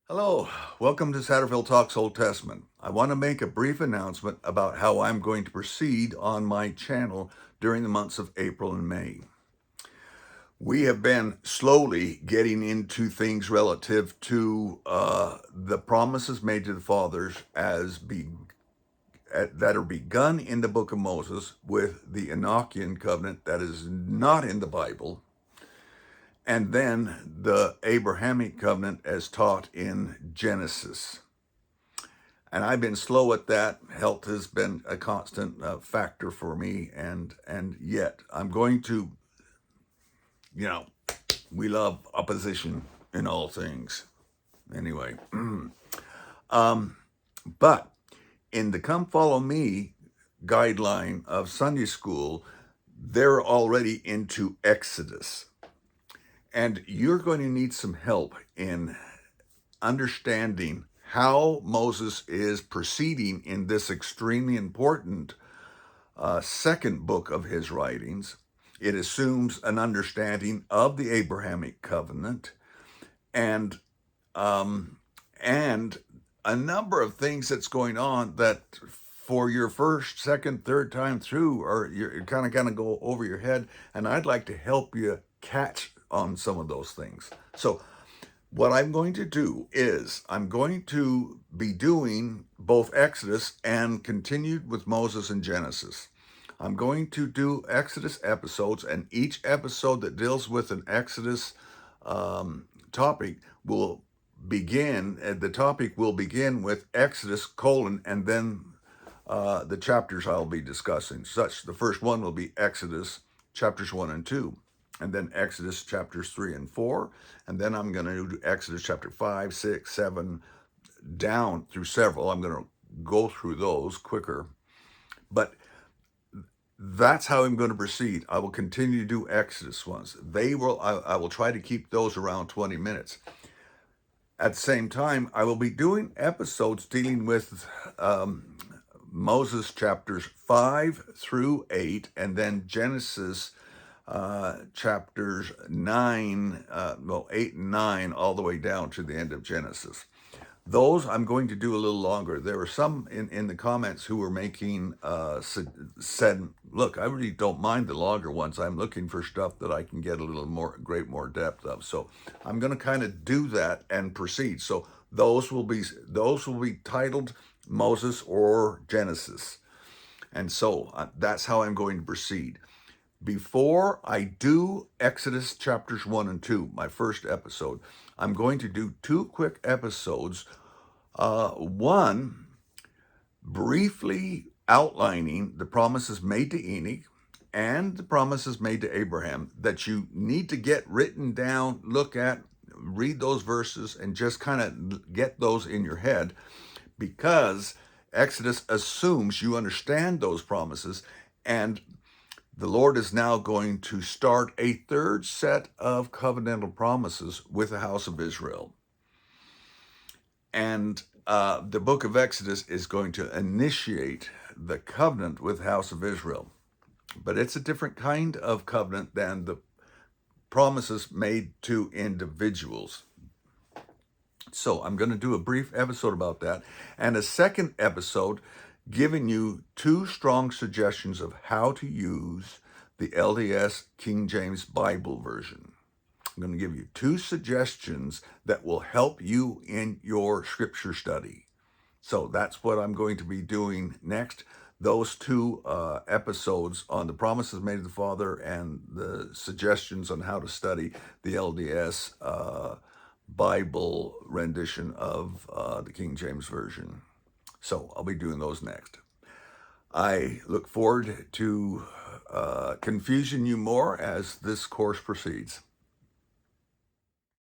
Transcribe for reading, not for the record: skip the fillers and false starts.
Hello, welcome to Satterville Talks Old Testament. I want to make a brief announcement about how I'm going to proceed on my channel during the months of April and May. We have been slowly getting into things relative to the promises made to the fathers that are begun in the book of Moses with the Enochian covenant that is not in the Bible, and then the Abrahamic covenant as taught in Genesis. And I've been slow at that. Health has been a constant factor for me, and yet I'm going to, you know, we love opposition in all things. Anyway, but in the Come Follow Me guideline of Sunday school, they're already into Exodus, and you're going to need some help in understanding how Moses is proceeding in this extremely important second book of his writings. It assumes an understanding of the Abrahamic covenant and and a number of things that's going on that for your first, second, third time through, or you're kind of going to go over your head. And I'd like to help you catch on some of those things. So what I'm going to do is I'm going to be doing both Exodus and continued with Moses and Genesis. I'm going to do Exodus episodes, and each episode that deals with an Exodus topic will begin, the topic will begin with Exodus colon, and then the chapters I'll be discussing. The first one will be Exodus chapters 1 and 2. And then Exodus chapters 3 and 4. And then I'm going to do Exodus chapter 5, 6, 7, down through several. I'm going to go through those quicker. But that's how I'm going to proceed. I will continue to do Exodus ones. I will try to keep those around 20 minutes. At the same time, I will be doing episodes dealing with Moses chapters 5 through 8, and then Genesis chapters 8 and 9, all the way down to the end of Genesis. Those I'm going to do a little longer. There were some in the comments who were making, said, look, I really don't mind the longer ones. I'm looking for stuff that I can get a little more depth of. So I'm going to kind of do that and proceed. So those will be titled Moses or Genesis. And so that's how I'm going to proceed. Before I do Exodus chapters 1 and 2, my first episode, I'm going to do two quick episodes. One, briefly outlining the promises made to Enoch and the promises made to Abraham that you need to get written down, look at, read those verses, and just kind of get those in your head, because Exodus assumes you understand those promises, and the Lord is now going to start a third set of covenantal promises with the house of Israel. And the book of Exodus is going to initiate the covenant with the house of Israel. But it's a different kind of covenant than the promises made to individuals. So I'm going to do a brief episode about that, and a second episode giving you two strong suggestions of how to use the LDS King James Bible version. I'm going to give you two suggestions that will help you in your scripture study. So that's what I'm going to be doing next. Those two episodes on the promises made to the Father and the suggestions on how to study the LDS Bible rendition of the King James Version. So I'll be doing those next. I look forward to confusing you more as this course proceeds.